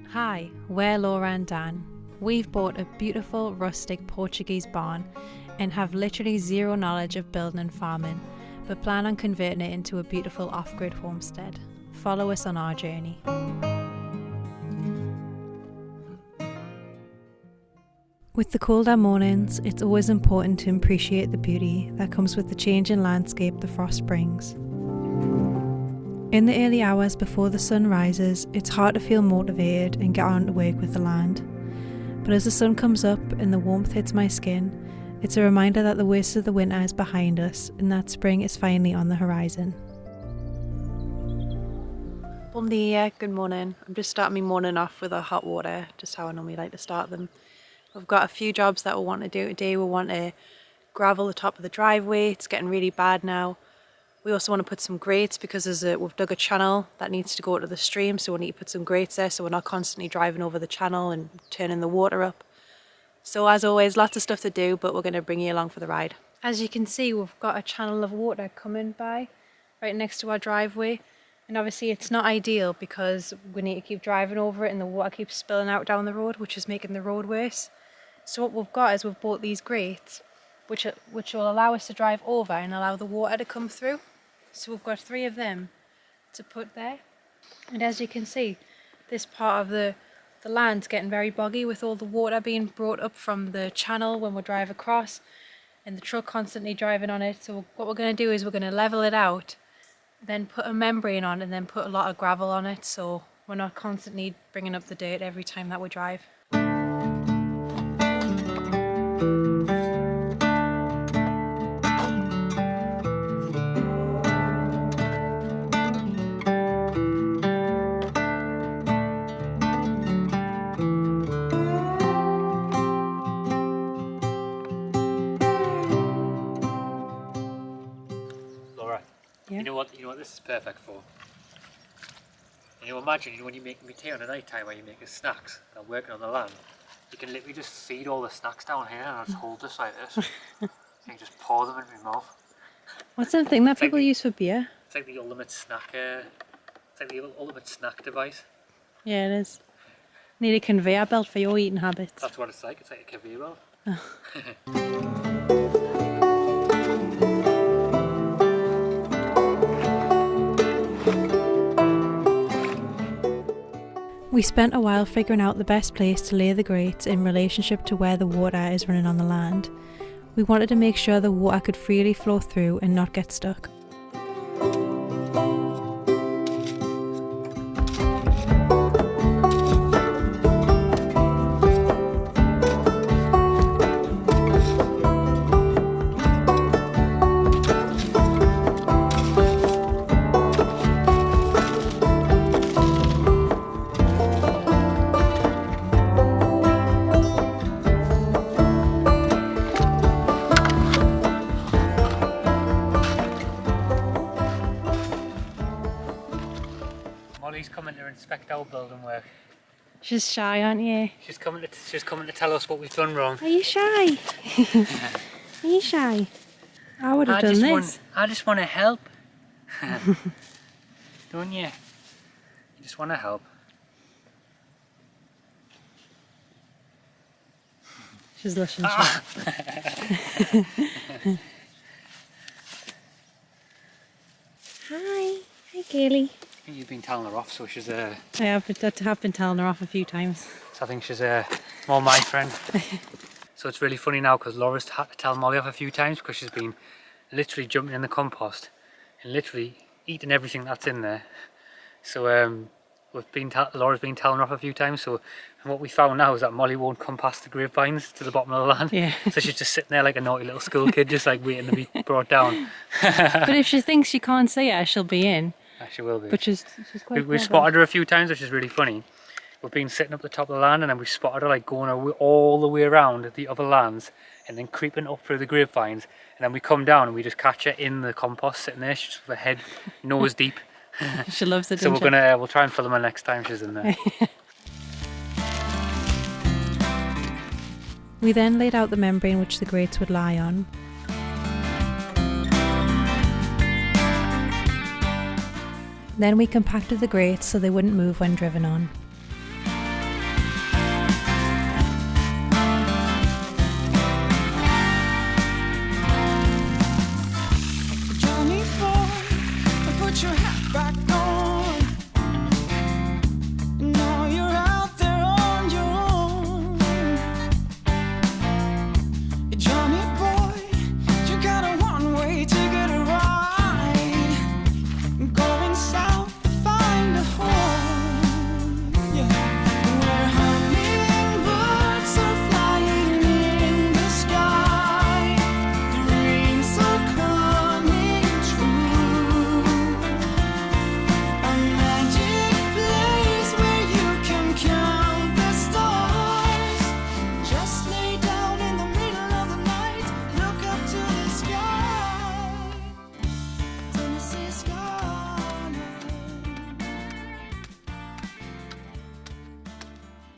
Hi, we're Laura and Dan. We've bought a beautiful rustic Portuguese barn and have literally zero knowledge of building and farming, but plan on converting it into a beautiful off-grid homestead. Follow us on our journey. With the colder mornings, it's always important to appreciate the beauty that comes with the changing landscape the frost brings. In the early hours before the sun rises, it's hard to feel motivated and get on to work with the land. But as the sun comes up and the warmth hits my skin, it's a reminder that the worst of the winter is behind us and that spring is finally on the horizon. Bon dia, good morning. I'm just starting my morning off with a hot water, just how I normally like to start them. We've got a few jobs that we want to do today. We want to gravel the top of the driveway. It's getting really bad now. We also want to put some grates because we've dug a channel that needs to go to the stream, so we need to put some grates there so we're not constantly driving over the channel and turning the water up. So as always, lots of stuff to do, but we're going to bring you along for the ride. As you can see, we've got a channel of water coming by right next to our driveway, and obviously it's not ideal because we need to keep driving over it and the water keeps spilling out down the road, which is making the road worse. So what we've got is we've bought these grates which will allow us to drive over and allow the water to come through. So we've got 3 of them to put there, and as you can see, this part of the land's getting very boggy with all the water being brought up from the channel when we drive across and the truck constantly driving on it. So what we're going to do is we're going to level it out, then put a membrane on, and then put a lot of gravel on it so we're not constantly bringing up the dirt every time that we drive. You know what this is perfect for? Imagine when you make tea on the night time, when you make snacks and working on the land, you can literally just feed all the snacks down here and I'll just hold this like this. You can just pour them in my mouth. What's the thing that people use for beer? It's like the ultimate snack. It's like the ultimate snack device. Yeah, it is. Need a conveyor belt for your eating habits. That's what it's like. It's like a conveyor belt. Oh. We spent a while figuring out the best place to lay the grates in relationship to where the water is running on the land. We wanted to make sure the water could freely flow through and not get stuck. Molly's coming to inspect our building work. She's shy, aren't you? She's coming to tell us what we've done wrong. Are you shy? Are you shy? I would have done this. I just want to help. Don't you? You just want to help. She's listening. Hi, Kaylee. I think you've been telling her off, so she's I have been telling her off a few times. So I think she's more my friend. So it's really funny now because Laura's had to tell Molly off a few times because she's been literally jumping in the compost and literally eating everything that's in there. So Laura's been telling her off a few times. So and what we found now is that Molly won't come past the grapevines to the bottom of the land. Yeah. So she's just sitting there like a naughty little school kid, just like waiting to be brought down. But if she thinks she can't see her, she'll be in. She will be. But she's quite We've spotted her a few times, which is really funny. We've been sitting up the top of the land and then we spotted her like going all the way around the other lands and then creeping up through the grapevines, and then we come down and we just catch her in the compost sitting there. She's with her head nose deep. She loves it. So we'll try and film her next time she's in there. We then laid out the membrane which the grates would lie on. Then we compacted the grates so they wouldn't move when driven on.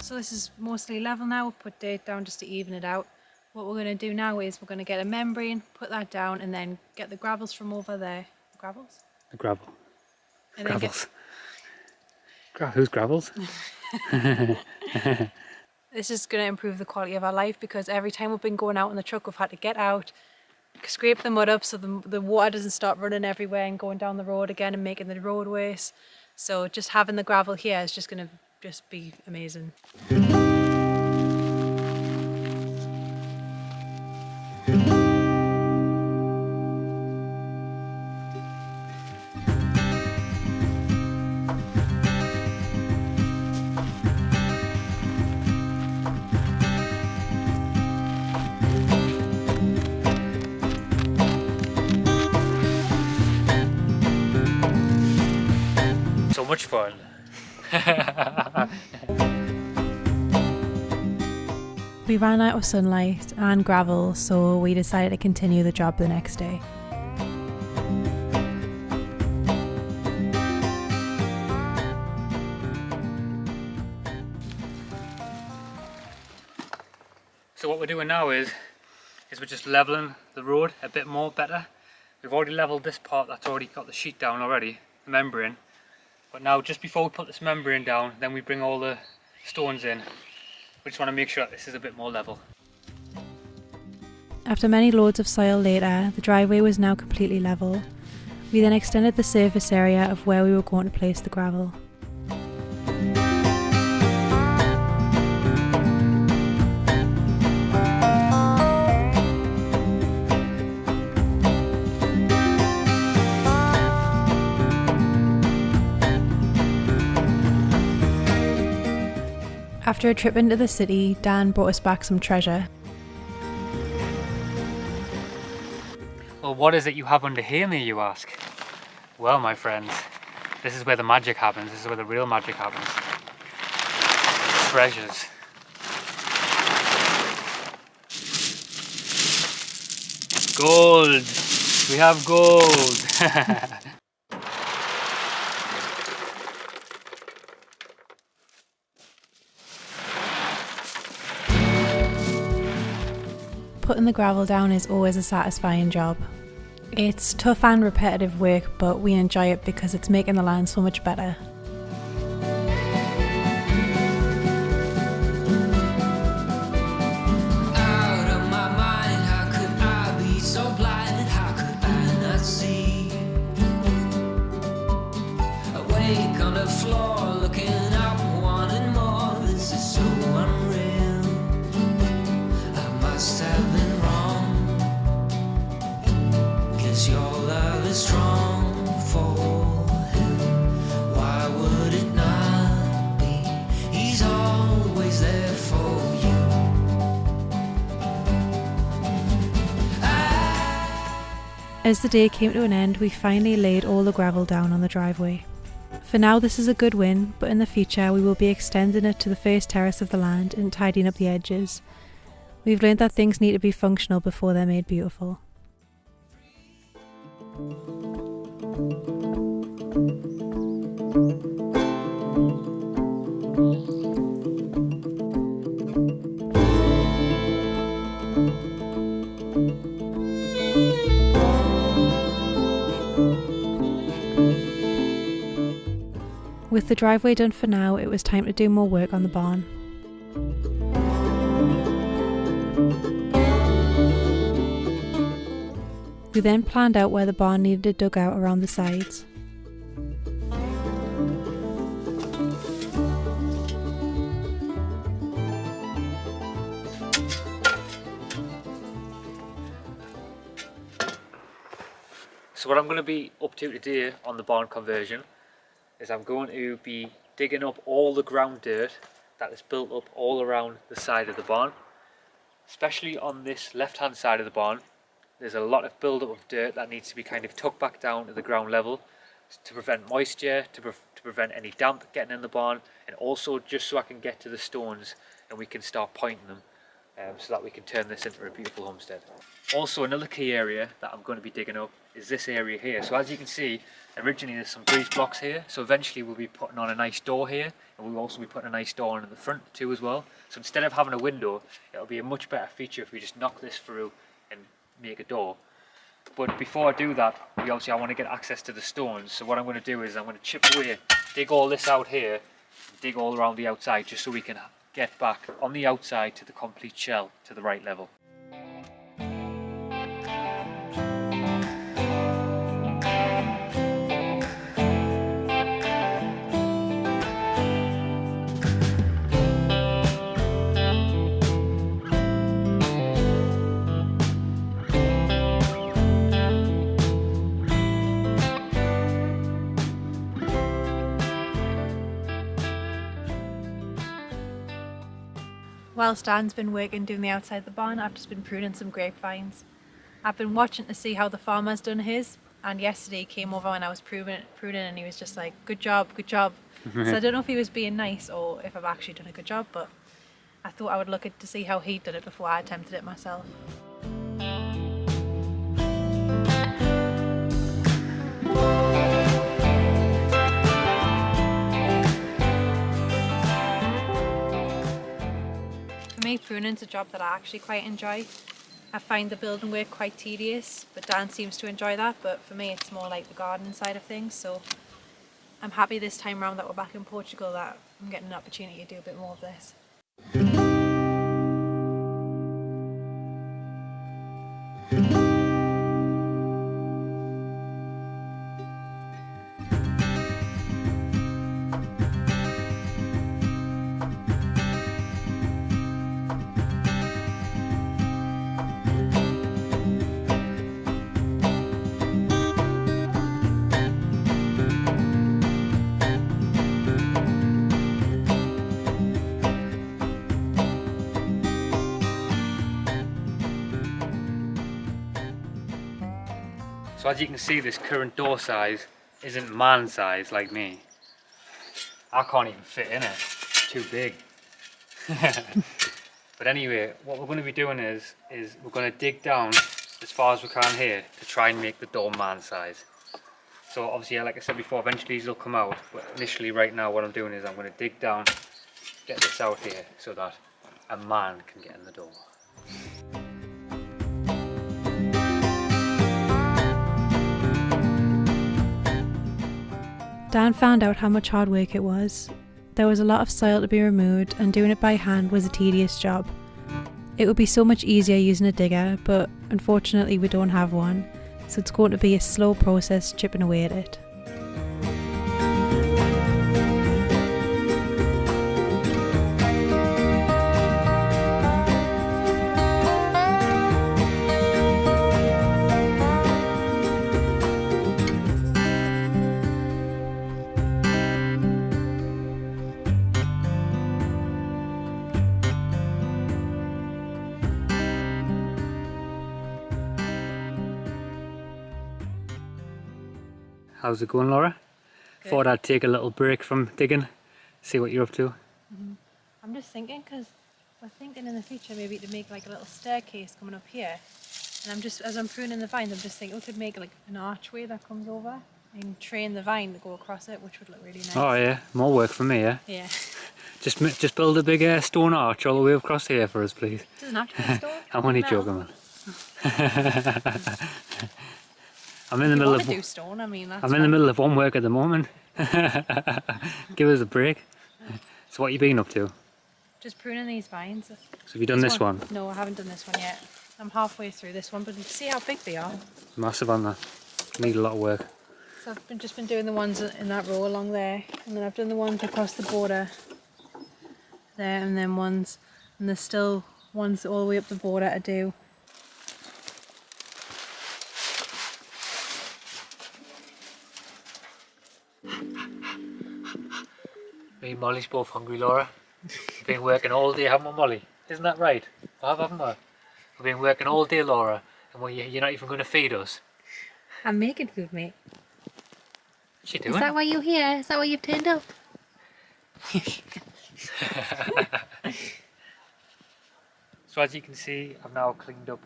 So this is mostly level now. We'll put dirt down just to even it out. What we're going to do now is we're going to get a membrane, put that down, and then get the gravels from over there. Gravels? The gravel. And then Gravels. Who's gravels? This is going to improve the quality of our life, because every time we've been going out in the truck, we've had to get out, scrape the mud up so the water doesn't start running everywhere and going down the road again and making the road worse. So just having the gravel here is just going to just be amazing. So much fun. We ran out of sunlight and gravel, so we decided to continue the job the next day. So what we're doing now is we're just leveling the road a bit more better. We've already leveled this part that's already got the sheet down already, the membrane. But now just before we put this membrane down, then we bring all the stones in. We just want to make sure that this is a bit more level. After many loads of soil later, the driveway was now completely level. We then extended the surface area of where we were going to place the gravel. After a trip into the city, Dan brought us back some treasure. Well, what is it you have under here, me, you ask? Well, my friends, this is where the magic happens. This is where the real magic happens. Treasures. Gold! We have gold! Putting the gravel down is always a satisfying job. It's tough and repetitive work, but we enjoy it because it's making the land so much better. Out of my mind, how could I be so blind? How could I not see? Awake on the floor, looking up, wanting more. This is so unreal. I must have been wrong, 'cause your love is strong for him. Why would it not be? He's always there for you. As the day came to an end, we finally laid all the gravel down on the driveway. For now, this is a good win, but in the future we will be extending it to the first terrace of the land and tidying up the edges. We've learned that things need to be functional before they're made beautiful. With the driveway done for now, it was time to do more work on the barn. We then planned out where the barn needed a dugout around the sides. So what I'm going to be up to today on the barn conversion is I'm going to be digging up all the ground dirt that is built up all around the side of the barn. Especially on this left hand side of the barn, there's a lot of build up of dirt that needs to be kind of tucked back down to the ground level to prevent moisture, to prevent any damp getting in the barn, and also just so I can get to the stones and we can start pointing them. so that we can turn this into a beautiful homestead. Also, another key area that I'm going to be digging up is this area here. So as you can see, originally there's some breeze blocks here, so eventually we'll be putting on a nice door here, and we'll also be putting a nice door on in the front too as well. So instead of having a window, it'll be a much better feature if we just knock this through and make a door. But before I do that, I want to get access to the stones. So what I'm going to do is I'm going to chip away, dig all this out here, dig all around the outside, just so we can get back on the outside to the complete shell to the right level. Whilst Dan's been working doing the outside of the barn, I've just been pruning some grapevines. I've been watching to see how the farmer's done his, and yesterday he came over when I was pruning and he was just like, good job, good job. So I don't know if he was being nice or if I've actually done a good job, but I thought I would look at to see how he'd done it before I attempted it myself. For me, pruning's a job that I actually quite enjoy. I find the building work quite tedious, but Dan seems to enjoy that. But for me, it's more like the gardening side of things. So I'm happy this time around that we're back in Portugal that I'm getting an opportunity to do a bit more of this. So as you can see, this current door size isn't man size like me. I can't even fit in it, it's too big. But anyway, what we're going to be doing is we're going to dig down as far as we can here to try and make the door man size. So obviously, like I said before, eventually these will come out, but initially right now what I'm doing is I'm going to dig down, get this out here so that a man can get in the door. Dan found out how much hard work it was. There was a lot of soil to be removed, and doing it by hand was a tedious job. It would be so much easier using a digger, but unfortunately we don't have one, so it's going to be a slow process chipping away at it. How's it going, Laura? Good. Thought I'd take a little break from digging, see what you're up to. I'm just thinking, because we're thinking in the future maybe to make like a little staircase coming up here, and I'm just, as I'm pruning the vines, I'm just thinking we could make like an archway that comes over and train the vine to go across it, which would look really nice. Oh yeah, more work for me, yeah? Yeah. Just build a big stone arch all the way across here for us, please. It doesn't have to be stone. I'm only Metal. joking, man. I'm in the middle of do stone, I mean, that's I'm in the middle of homework at the moment. Give us a break. So what you been up to? Just pruning these vines. So have you done this one? No, I haven't done this one yet. I'm halfway through this one, but you see how big they are. Massive on that. Need a lot of work. So I've just been doing the ones in that row along there, and then I've done the ones across the border there, and then ones, and there's still ones all the way up the border to do. Me and Molly's both hungry, Laura. We've been working all day, haven't we, Molly? Isn't that right? Haven't we? We've been working all day, Laura, and you're not even going to feed us. I'm making food, mate. What's she doing? Is that why you're here? Is that why you've turned up? So So as you can see, I've now cleaned up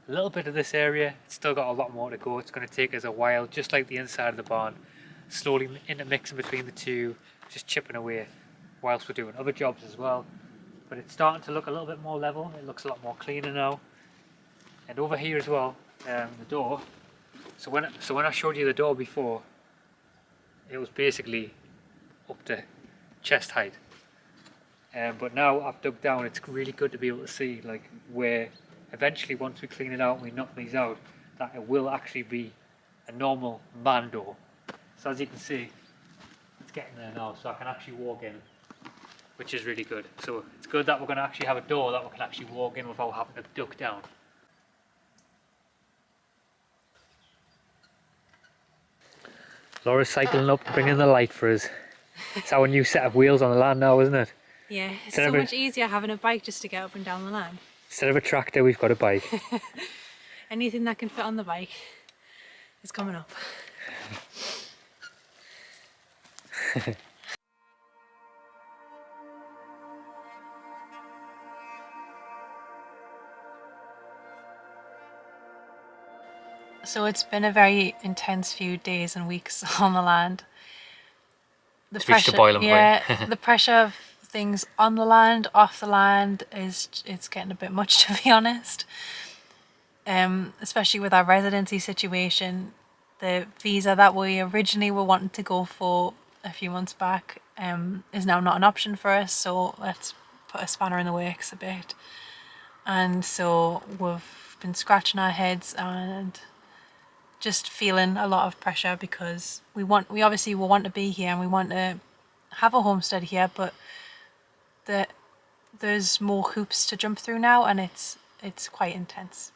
a little bit of this area. It's still got a lot more to go. It's going to take us a while, just like the inside of the barn, slowly intermixing between the two, just chipping away whilst we're doing other jobs as well. But it's starting to look a little bit more level. It looks a lot more cleaner now. And over here as well, the door. So when I showed you the door before, it was basically up to chest height. But now I've dug down, it's really good to be able to see like where eventually once we clean it out and we knock these out, that it will actually be a normal man door. So as you can see, it's getting there now, so I can actually walk in, which is really good. So it's good that we're going to actually have a door that we can actually walk in without having to duck down. Laura's cycling up, bringing the light for us. It's our new set of wheels on the land now, isn't it? Yeah, it's so much easier having a bike just to get up and down the land. Instead of a tractor, we've got a bike. Anything that can fit on the bike is coming up. So it's been a very intense few days and weeks on the land. The It's reached a boiling point. The pressure of things on the land, off the land it's getting a bit much, to be honest. Especially with our residency situation, the visa that we originally were wanting to go for a few months back is now not an option for us. So let's put a spanner in the works a bit. And so we've been scratching our heads and just feeling a lot of pressure because we obviously will want to be here and we want to have a homestead here, but there's more hoops to jump through now, and it's quite intense.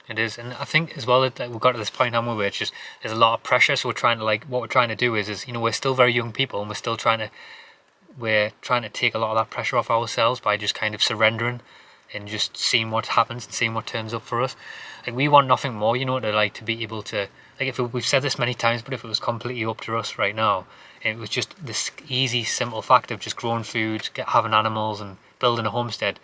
It is, and I think as well that we've got to this point now where it's just there's a lot of pressure. So we're trying to what we're trying to do is you know, we're still very young people and we're trying to take a lot of that pressure off ourselves by just kind of surrendering and just seeing what happens and seeing what turns up for us. Like we want nothing more, you know, to be able to we've said this many times, but if it was completely up to us right now, and it was just this easy, simple fact of just growing food, having animals, and building a homestead.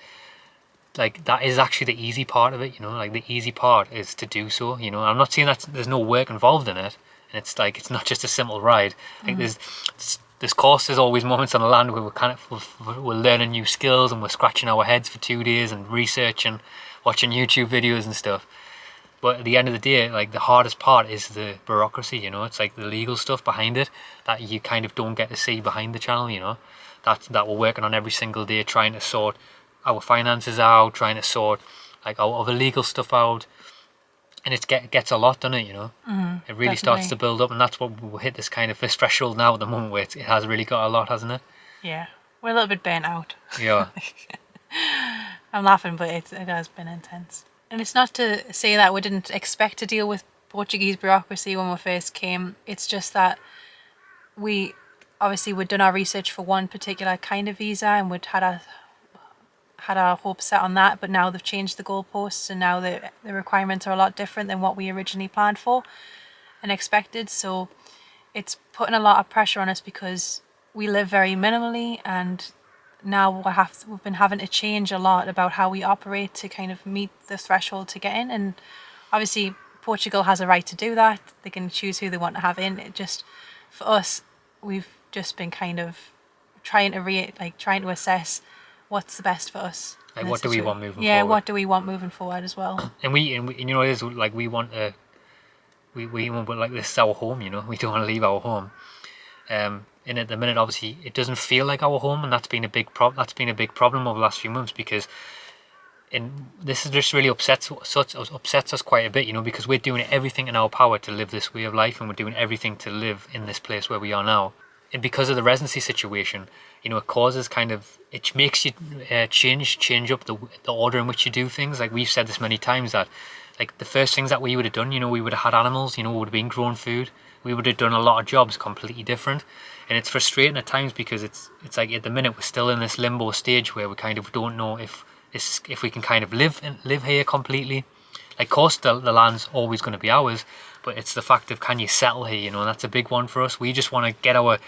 Like that is actually the easy part of it, you know. Like the easy part is to do so, you know. I'm not saying that there's no work involved in it, and it's not just a simple ride. I think there's courses, always moments on the land where we're learning new skills and we're scratching our heads for 2 days and researching, watching YouTube videos and stuff. But at the end of the day, like the hardest part is the bureaucracy, you know. It's like the legal stuff behind it that you kind of don't get to see behind the channel, you know. That we're working on every single day, trying to sort our finances out, trying to sort like our other legal stuff out, and it gets a lot, doesn't it? You know, it really Definitely. starts to build up, and that's what we hit this threshold now at the moment where it has really got a lot, hasn't it? Yeah, we're a little bit burnt out. Yeah. I'm laughing, but it has been intense. And it's not to say that we didn't expect to deal with Portuguese bureaucracy when we first came. It's just that we'd done our research for one particular kind of visa and we'd had our hopes set on that, but now they've changed the goalposts and now the requirements are a lot different than what we originally planned for and expected. So it's putting a lot of pressure on us because we live very minimally, and now we've been having to change a lot about how we operate to kind of meet the threshold to get in. And obviously Portugal has a right to do that. They can choose who they want to have in. It just, for us, we've just been kind of trying to assess what's the best for us. Like what do we want moving forward? Yeah, what do we want moving forward as well? And we you know, it is like we want like this is our home, you know. We don't want to leave our home. And at the minute, obviously, it doesn't feel like our home, and that's been a big problem over the last few months because, and this is just really upsets us quite a bit, you know, because we're doing everything in our power to live this way of life, and we're doing everything to live in this place where we are now. And because of the residency situation, you know, it makes you change up the order in which you do things. Like we've said this many times that, like the first things that we would have done, you know, we would have had animals, you know, we would have been growing food. We would have done a lot of jobs completely different, and it's frustrating at times because it's like at the minute we're still in this limbo stage where we kind of don't know if we can kind of live here completely. Like, of course, the land's always going to be ours, but it's the fact of can you settle here, you know, and that's a big one for us. We just want to get our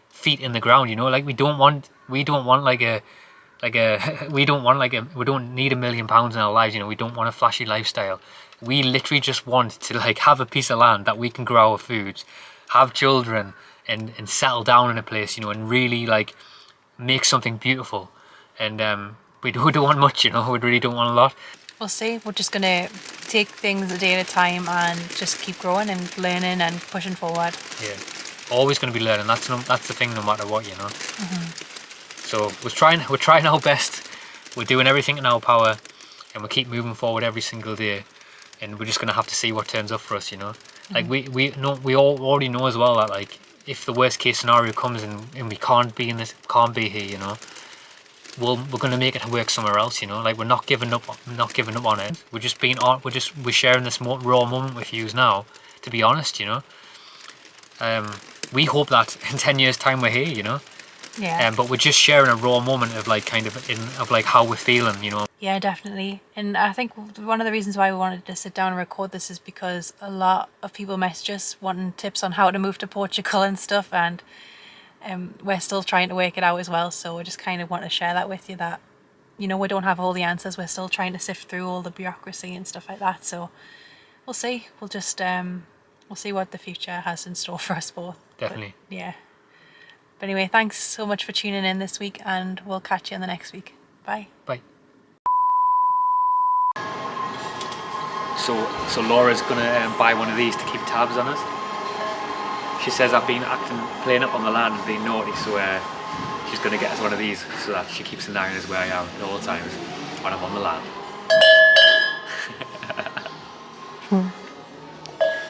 feet in the ground, you know, like we don't want like like we don't want we don't need £1 million in our lives, you know. We don't want a flashy lifestyle. We literally just want to like have a piece of land that we can grow our foods, have children, and settle down in a place, you know, and really like make something beautiful. And we don't want much, you know. We really don't want a lot. We'll see. We're just gonna take things a day at a time and just keep growing and learning and pushing forward. Yeah, always going to be learning. That's the thing, no matter what, you know. So we're trying our best. We're doing everything in our power, and we keep moving forward every single day. And we're just going to have to see what turns up for us, you know. Like we all already know as well that like if the worst case scenario comes and we can't be here, you know, we're going to make it work somewhere else, you know. Like we're not giving up on it. We're sharing this raw moment with you now, to be honest, you know. We hope that in 10 years time we're here, you know. Yeah. But we're just sharing a raw moment of like of like how we're feeling, you know. Yeah, definitely. And I think one of the reasons why we wanted to sit down and record this is because a lot of people message us wanting tips on how to move to Portugal and stuff, and we're still trying to work it out as well. So we just kind of want to share that with you, that, you know, we don't have all the answers. We're still trying to sift through all the bureaucracy and stuff like that. So we'll see. We'll just we'll see what the future has in store for us both. Definitely. But, yeah. But anyway, thanks so much for tuning in this week, and we'll catch you in the next week. Bye. Bye. So Laura's gonna buy one of these to keep tabs on us. She says I've been playing up on the land and being naughty, so she's gonna get us one of these so that she keeps an eye on us where I am at all times when I'm on the land.